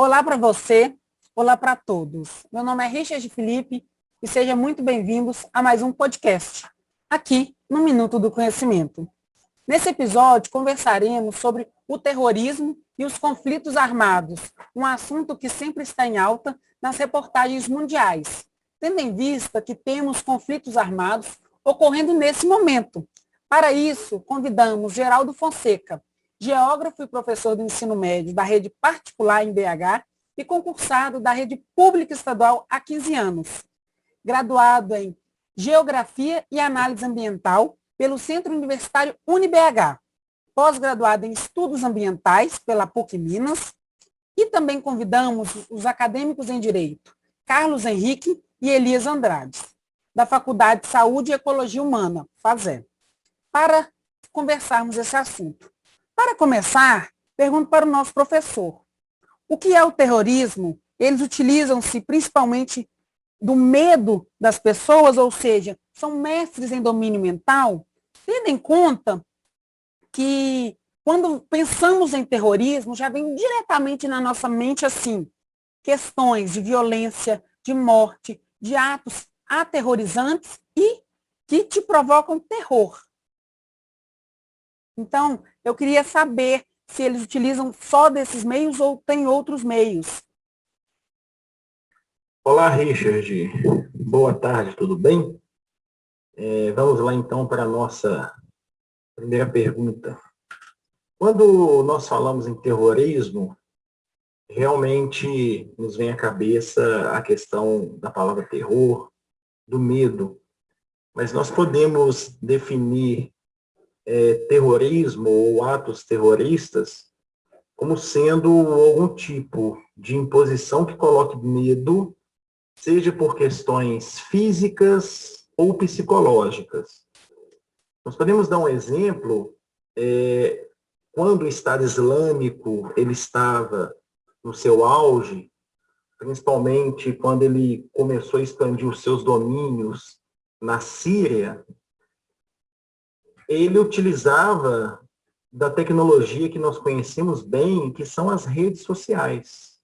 Olá para você, olá para todos. Meu nome é Richard Felipe e sejam muito bem-vindos a mais um podcast, aqui no Minuto do Conhecimento. Nesse episódio, conversaremos sobre o terrorismo e os conflitos armados, um assunto que sempre está em alta nas reportagens mundiais, tendo em vista que temos conflitos armados ocorrendo nesse momento. Para isso, convidamos Geraldo Fonseca, geógrafo e professor do ensino médio da rede particular em BH e concursado da rede pública estadual há 15 anos. Graduado em Geografia e Análise Ambiental pelo Centro Universitário UniBH, pós-graduado em Estudos Ambientais pela PUC Minas, e também convidamos os acadêmicos em Direito, Carlos Henrique e Elias Andrade, da Faculdade de Saúde e Ecologia Humana, FASE, para conversarmos esse assunto. Para começar, pergunto para o nosso professor, o que é o terrorismo? Eles utilizam-se principalmente do medo das pessoas, ou seja, são mestres em domínio mental, tendo em conta que quando pensamos em terrorismo, já vem diretamente na nossa mente assim, questões de violência, de morte, de atos aterrorizantes e que te provocam terror. Então, eu queria saber se eles utilizam só desses meios ou tem outros meios. Olá, Richard. Boa tarde, tudo bem? Vamos lá então para a nossa primeira pergunta. Quando nós falamos em terrorismo, realmente nos vem à cabeça a questão da palavra terror, do medo. Mas nós podemos definir terrorismo ou atos terroristas como sendo algum tipo de imposição que coloque medo, seja por questões físicas ou psicológicas. Nós podemos dar um exemplo, quando o Estado Islâmico ele estava no seu auge, principalmente quando ele começou a expandir os seus domínios na Síria, ele utilizava da tecnologia que nós conhecemos bem, que são as redes sociais.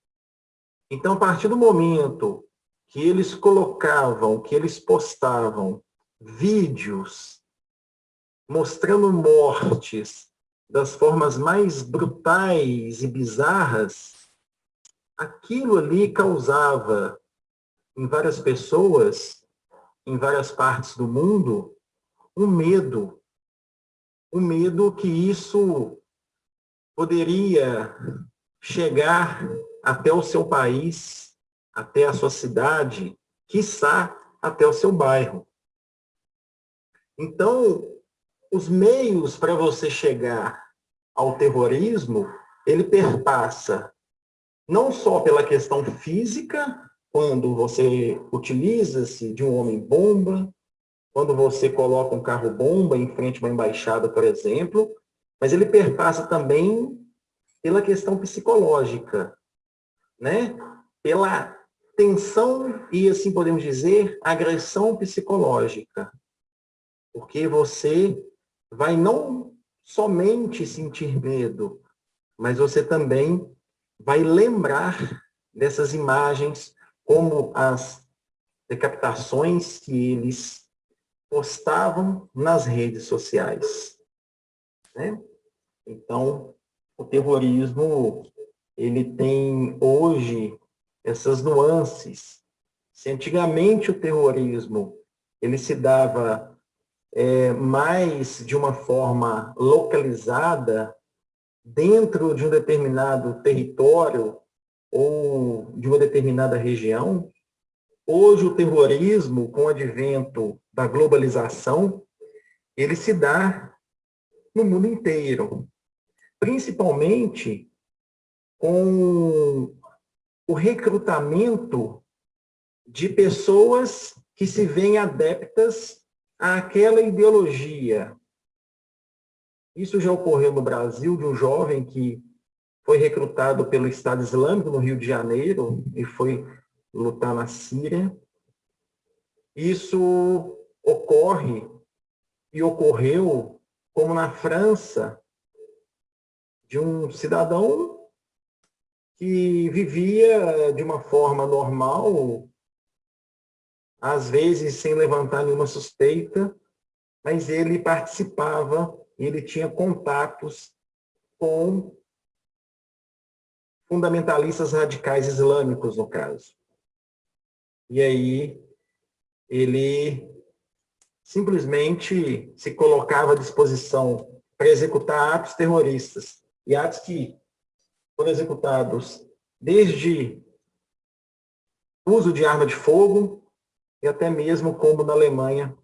Então, a partir do momento que eles colocavam, que eles postavam vídeos mostrando mortes das formas mais brutais e bizarras, aquilo ali causava em várias pessoas, em várias partes do mundo, um medo que isso poderia chegar até o seu país, até a sua cidade, quiçá até o seu bairro. Então, os meios para você chegar ao terrorismo, ele perpassa não só pela questão física, quando você utiliza-se de um homem-bomba, quando você coloca um carro-bomba em frente a uma embaixada, por exemplo, mas ele perpassa também pela questão psicológica, né? Pela tensão e, assim podemos dizer, agressão psicológica. Porque você vai não somente sentir medo, mas você também vai lembrar dessas imagens, como as decapitações que eles postavam nas redes sociais, né? Então, o terrorismo, ele tem hoje essas nuances. Se antigamente o terrorismo ele se dava mais de uma forma localizada, dentro de um determinado território ou de uma determinada região, hoje o terrorismo, com o advento da globalização, ele se dá no mundo inteiro, principalmente com o recrutamento de pessoas que se veem adeptas àquela ideologia. Isso já ocorreu no Brasil, de um jovem que foi recrutado pelo Estado Islâmico no Rio de Janeiro e foi lutar na Síria. Isso ocorre e ocorreu como na França, de um cidadão que vivia de uma forma normal, às vezes sem levantar nenhuma suspeita, mas ele participava, ele tinha contatos com fundamentalistas radicais islâmicos, no caso. E aí ele simplesmente se colocava à disposição para executar atos terroristas, e atos que foram executados desde uso de arma de fogo e até mesmo, como na Alemanha,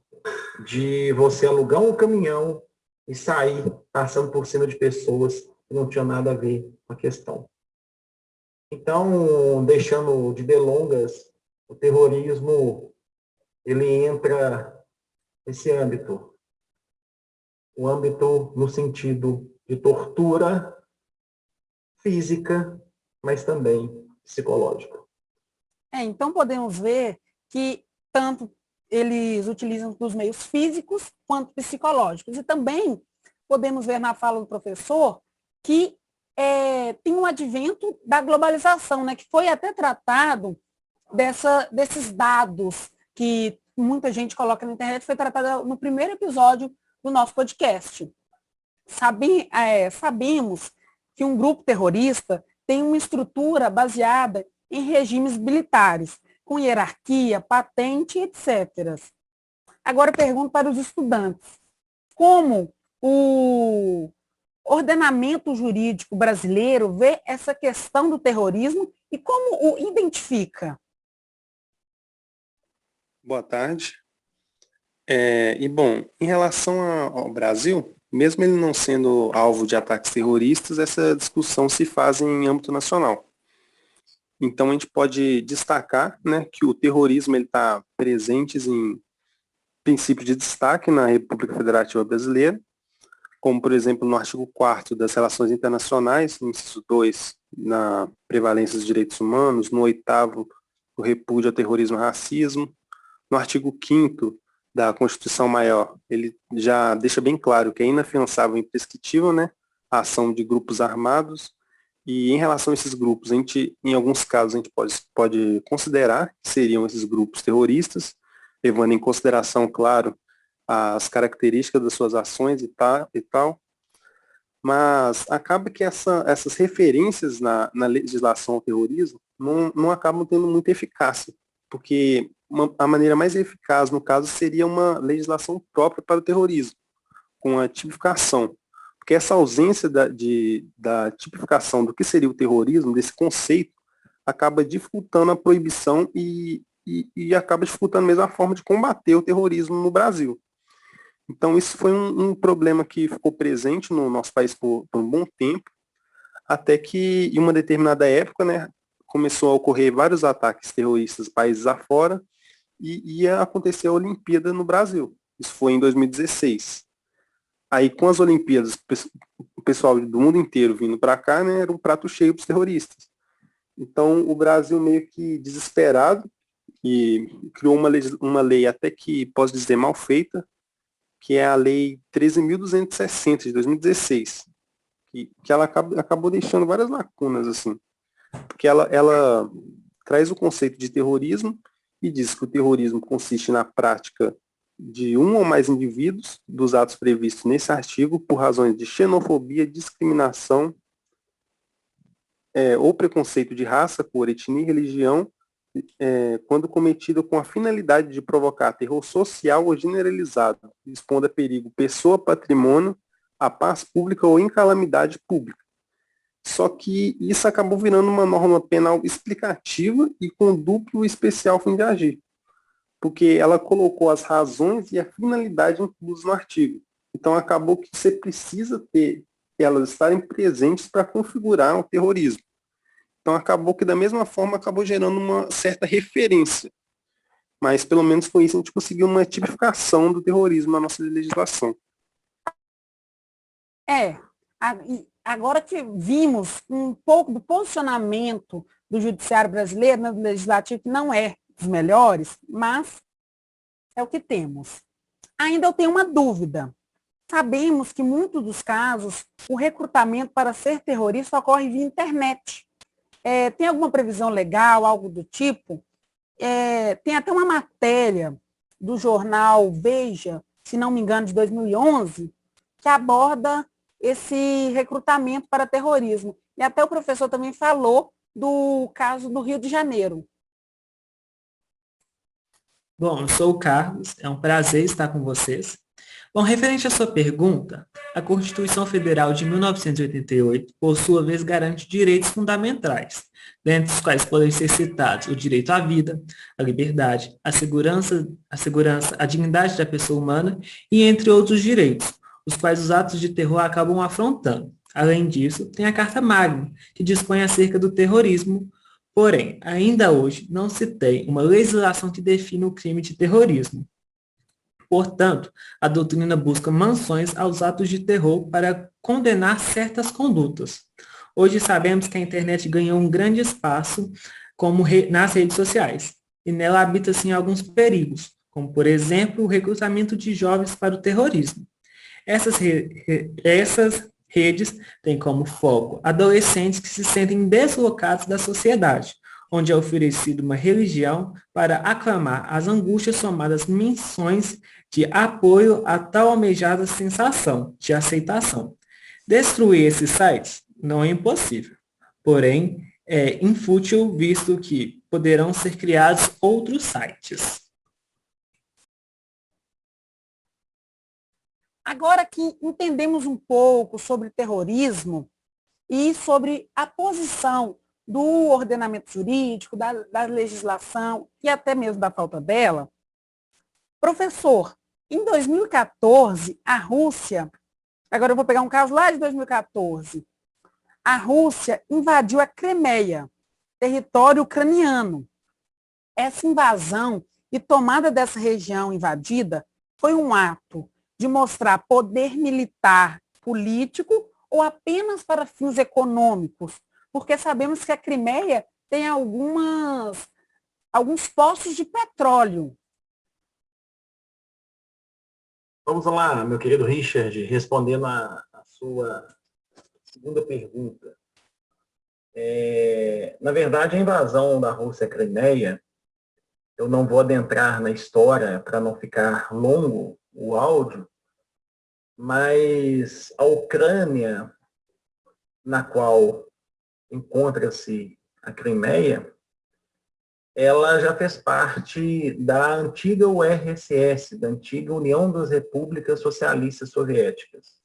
de você alugar um caminhão e sair passando por cima de pessoas que não tinham nada a ver com a questão. Então, deixando de delongas, o terrorismo ele entra nesse âmbito, o âmbito no sentido de tortura física, mas também psicológica. Então podemos ver que tanto eles utilizam dos meios físicos quanto psicológicos. E também podemos ver na fala do professor que tem um advento da globalização, né, que foi até tratado desses dados que muita gente coloca na internet, foi tratado no primeiro episódio do nosso podcast. Sabemos que um grupo terrorista tem uma estrutura baseada em regimes militares, com hierarquia, patente, etc. Agora eu pergunto para os estudantes, como o ordenamento jurídico brasileiro vê essa questão do terrorismo e como o identifica? Boa tarde. Bom, em relação ao Brasil, mesmo ele não sendo alvo de ataques terroristas, essa discussão se faz em âmbito nacional. Então, a gente pode destacar, né, que o terrorismo está presente em princípios de destaque na República Federativa Brasileira, como, por exemplo, no artigo 4º das Relações Internacionais, no inciso 2, na prevalência dos direitos humanos, no 8º, o repúdio ao terrorismo e racismo, no artigo 5º da Constituição Maior, ele já deixa bem claro que é inafiançável e imprescritível, né, a ação de grupos armados, e em relação a esses grupos, em alguns casos, a gente pode considerar que seriam esses grupos terroristas, levando em consideração, claro, as características das suas ações e tal, mas acaba que essas referências na legislação ao terrorismo não acabam tendo muita eficácia, porque a maneira mais eficaz, no caso, seria uma legislação própria para o terrorismo, com a tipificação. Porque essa ausência da tipificação do que seria o terrorismo, desse conceito, acaba dificultando a proibição e acaba dificultando mesmo a forma de combater o terrorismo no Brasil. Então, isso foi um problema que ficou presente no nosso país por um bom tempo, até que, em uma determinada época, né, começou a ocorrer vários ataques terroristas países afora e ia acontecer a Olimpíada no Brasil. Isso foi em 2016. Aí, com as Olimpíadas, o pessoal do mundo inteiro vindo para cá, né, era um prato cheio para os terroristas. Então, o Brasil meio que desesperado e criou uma lei até que, posso dizer, mal feita, que é a Lei 13.260, de 2016, que ela acabou deixando várias lacunas, assim, porque ela traz o conceito de terrorismo e diz que o terrorismo consiste na prática de um ou mais indivíduos dos atos previstos nesse artigo por razões de xenofobia, discriminação ou preconceito de raça, cor, etnia e religião, quando cometido com a finalidade de provocar terror social ou generalizado, expondo a perigo pessoa, patrimônio, a paz pública ou em calamidade pública. Só que isso acabou virando uma norma penal explicativa e com duplo e especial fim de agir, porque ela colocou as razões e a finalidade inclusas no artigo. Então acabou que você precisa ter elas estarem presentes para configurar o terrorismo. Então acabou que da mesma forma acabou gerando uma certa referência. Mas pelo menos foi isso, a gente conseguiu uma tipificação do terrorismo na nossa legislação. Agora que vimos um pouco do posicionamento do judiciário brasileiro, né, do legislativo, que não é dos melhores, mas é o que temos. Ainda eu tenho uma dúvida. Sabemos que, em muitos dos casos, o recrutamento para ser terrorista ocorre via internet. Tem alguma previsão legal, algo do tipo? Tem até uma matéria do jornal Veja, se não me engano, de 2011, que aborda esse recrutamento para terrorismo. E até o professor também falou do caso do Rio de Janeiro. Bom, eu sou o Carlos, é um prazer estar com vocês. Bom, referente à sua pergunta, a Constituição Federal de 1988, por sua vez, garante direitos fundamentais, dentre os quais podem ser citados o direito à vida, à liberdade, à segurança, à dignidade da pessoa humana e entre outros direitos, os quais os atos de terror acabam afrontando. Além disso, tem a Carta Magna, que dispõe acerca do terrorismo. Porém, ainda hoje não se tem uma legislação que defina o crime de terrorismo. Portanto, a doutrina busca menções aos atos de terror para condenar certas condutas. Hoje sabemos que a internet ganhou um grande espaço nas redes sociais, e nela habita-se alguns perigos, como, por exemplo, o recrutamento de jovens para o terrorismo. Essas redes têm como foco adolescentes que se sentem deslocados da sociedade, onde é oferecida uma religião para aclamar as angústias somadas menções de apoio a tal almejada sensação de aceitação. Destruir esses sites não é impossível, porém é infútil, visto que poderão ser criados outros sites. Agora que entendemos um pouco sobre terrorismo e sobre a posição do ordenamento jurídico, da legislação e até mesmo da falta dela, professor, em 2014, a Rússia, agora eu vou pegar um caso lá de 2014, a Rússia invadiu a Crimeia, território ucraniano. Essa invasão e tomada dessa região invadida foi um ato de mostrar poder militar, político ou apenas para fins econômicos, porque sabemos que a Crimeia tem alguns poços de petróleo. Vamos lá, meu querido Richard, respondendo a sua segunda pergunta. Na verdade, a invasão da Rússia à Crimeia, eu não vou adentrar na história para não ficar longo o áudio, mas a Ucrânia, na qual encontra-se a Crimeia, ela já fez parte da antiga URSS, da antiga União das Repúblicas Socialistas Soviéticas.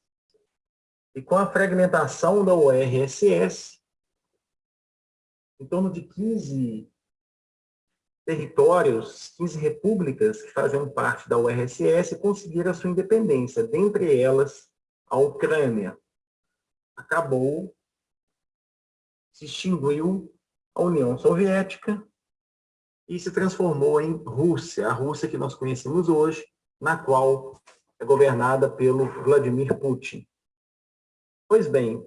E com a fragmentação da URSS, em torno de 15 territórios, 15 repúblicas que faziam parte da URSS conseguiram a sua independência, dentre elas a Ucrânia. Acabou, se extinguiu a União Soviética e se transformou em Rússia, a Rússia que nós conhecemos hoje, na qual é governada pelo Vladimir Putin. Pois bem,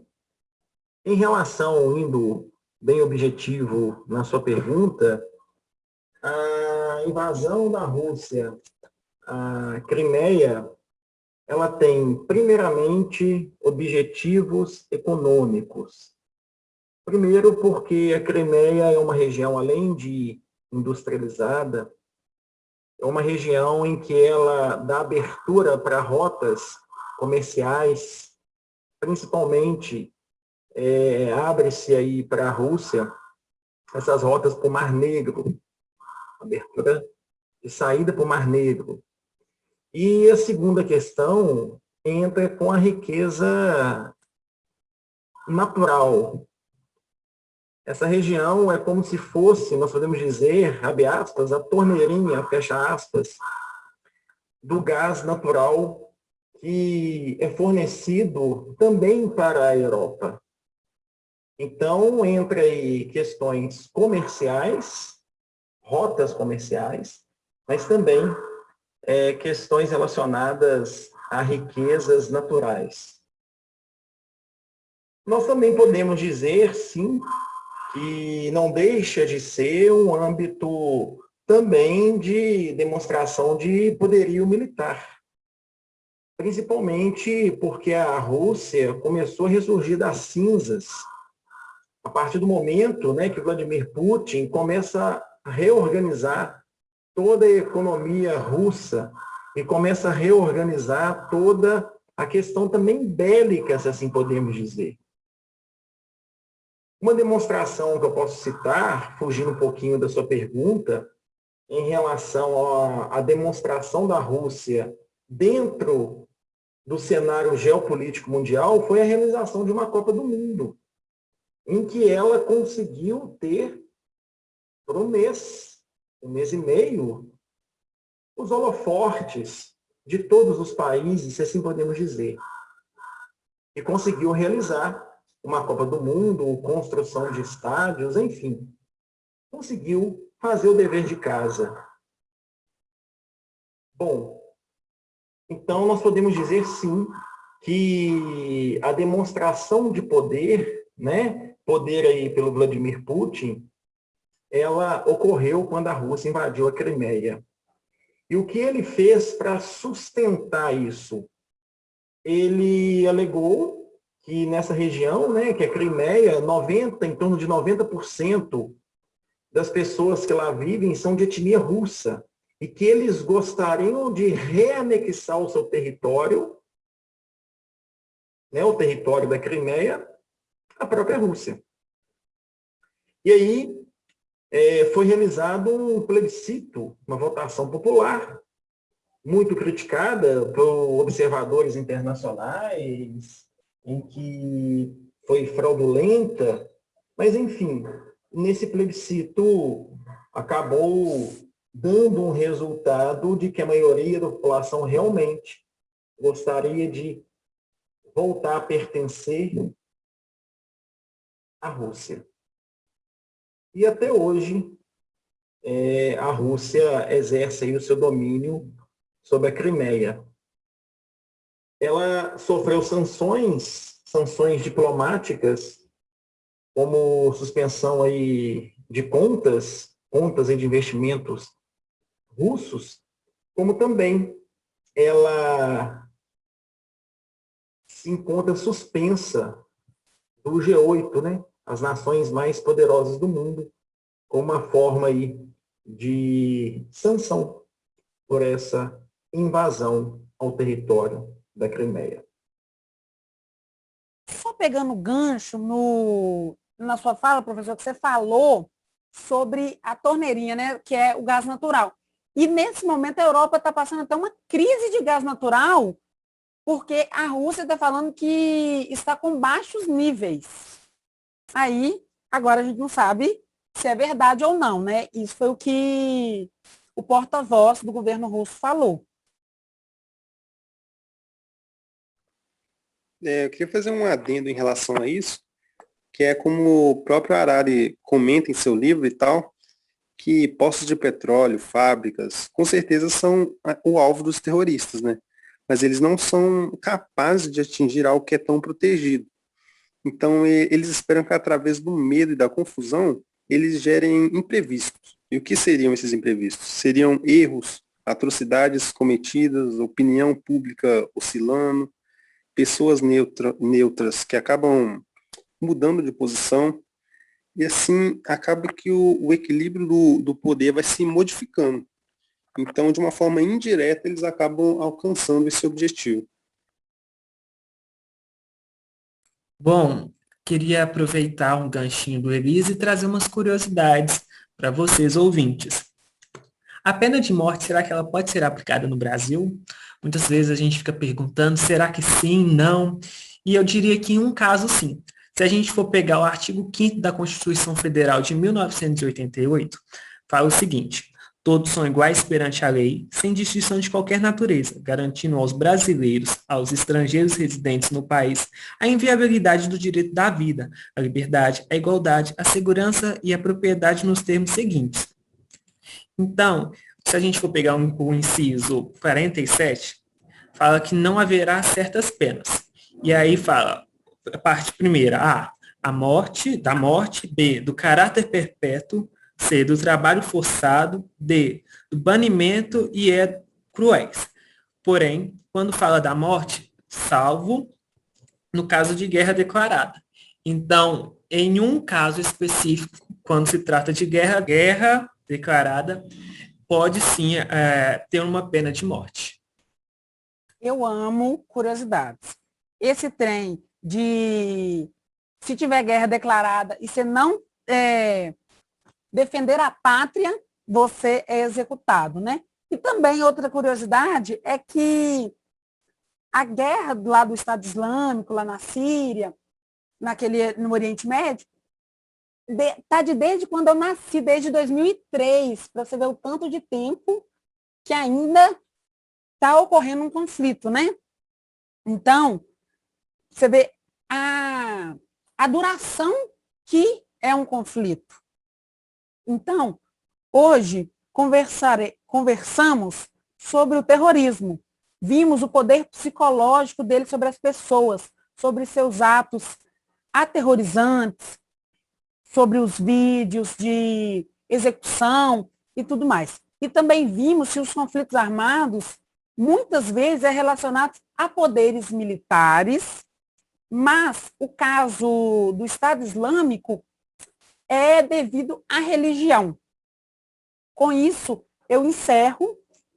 em relação, indo bem objetivo na sua pergunta, a invasão da Rússia à Crimeia, ela tem, primeiramente, objetivos econômicos. Primeiro, porque a Crimeia é uma região, além de industrializada, é uma região em que ela dá abertura para rotas comerciais, principalmente abre-se aí para a Rússia essas rotas para o Mar Negro, abertura de saída para o Mar Negro. E a segunda questão entra com a riqueza natural. Essa região é como se fosse, nós podemos dizer, abre aspas, a torneirinha, fecha aspas, do gás natural que é fornecido também para a Europa. Então, entra aí questões comerciais, rotas comerciais, mas também questões relacionadas a riquezas naturais. Nós também podemos dizer, sim, que não deixa de ser um âmbito também de demonstração de poderio militar. Principalmente porque a Rússia começou a ressurgir das cinzas a partir do momento, né, que Vladimir Putin começa a reorganizar toda a economia russa e começa a reorganizar toda a questão também bélica, se assim podemos dizer. Uma demonstração que eu posso citar, fugindo um pouquinho da sua pergunta, em relação à demonstração da Rússia dentro do cenário geopolítico mundial, foi a realização de uma Copa do Mundo, em que ela conseguiu ter, por um mês e meio, os holofortes de todos os países, se assim podemos dizer, e conseguiu realizar uma Copa do Mundo, construção de estádios, enfim, conseguiu fazer o dever de casa. Bom, então nós podemos dizer sim que a demonstração de poder, né, poder aí pelo Vladimir Putin, ela ocorreu quando a Rússia invadiu a Crimeia. E o que ele fez para sustentar isso? Ele alegou que nessa região, né, que é a Crimeia, em torno de 90% das pessoas que lá vivem são de etnia russa e que eles gostariam de reanexar o seu território, né, o território da Crimeia, à própria Rússia. E aí foi realizado um plebiscito, uma votação popular, muito criticada por observadores internacionais, em que foi fraudulenta, mas, enfim, nesse plebiscito acabou dando um resultado de que a maioria da população realmente gostaria de voltar a pertencer à Rússia. E até hoje, a Rússia exerce aí o seu domínio sobre a Crimeia. Ela sofreu sanções diplomáticas, como suspensão aí de contas e de investimentos russos, como também ela se encontra suspensa do G8, né? As nações mais poderosas do mundo, como uma forma aí de sanção por essa invasão ao território da Crimeia. Só pegando gancho na sua fala, professor, que você falou sobre a torneirinha, né, que é o gás natural. E nesse momento a Europa está passando até uma crise de gás natural, porque a Rússia está falando que está com baixos níveis. Aí, agora a gente não sabe se é verdade ou não, né? Isso foi o que o porta-voz do governo russo falou. Eu queria fazer um adendo em relação a isso, que é como o próprio Harari comenta em seu livro e tal, que poços de petróleo, fábricas, com certeza são o alvo dos terroristas, né? Mas eles não são capazes de atingir algo que é tão protegido. Então, eles esperam que através do medo e da confusão, eles gerem imprevistos. E o que seriam esses imprevistos? Seriam erros, atrocidades cometidas, opinião pública oscilando, pessoas neutras que acabam mudando de posição, e assim acaba que o equilíbrio do poder vai se modificando. Então, de uma forma indireta, eles acabam alcançando esse objetivo. Bom, queria aproveitar um ganchinho do Elise e trazer umas curiosidades para vocês, ouvintes. A pena de morte, será que ela pode ser aplicada no Brasil? Muitas vezes a gente fica perguntando, será que sim, não? E eu diria que em um caso, sim. Se a gente for pegar o artigo 5º da Constituição Federal de 1988, fala o seguinte: todos são iguais perante a lei, sem distinção de qualquer natureza, garantindo aos brasileiros, aos estrangeiros residentes no país, a inviolabilidade do direito da vida, a liberdade, a igualdade, a segurança e a propriedade nos termos seguintes. Então, se a gente for pegar o inciso 47, fala que não haverá certas penas. E aí fala, a parte primeira, da morte, B, do caráter perpétuo, C, do trabalho forçado, D, do banimento e E, cruéis. Porém, quando fala da morte, salvo no caso de guerra declarada. Então, em um caso específico, quando se trata de guerra declarada, pode sim ter uma pena de morte. Eu amo curiosidades. Esse trem de se tiver guerra declarada e você não defender a pátria, você é executado, né? E também outra curiosidade é que a guerra lá do Estado Islâmico, lá na Síria, no Oriente Médio, está desde quando eu nasci, desde 2003, para você ver o tanto de tempo que ainda está ocorrendo um conflito, né? Então, você vê a duração que é um conflito. Então, hoje conversamos sobre o terrorismo. Vimos o poder psicológico dele sobre as pessoas, sobre seus atos aterrorizantes, sobre os vídeos de execução e tudo mais. E também vimos que os conflitos armados muitas vezes é relacionados a poderes militares, mas o caso do Estado Islâmico é devido à religião. Com isso, eu encerro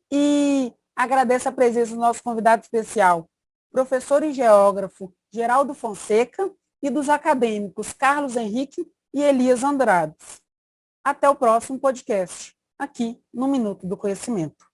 e agradeço a presença do nosso convidado especial, professor e geógrafo Geraldo Fonseca, e dos acadêmicos Carlos Henrique e Elias Andrades. Até o próximo podcast, aqui no Minuto do Conhecimento.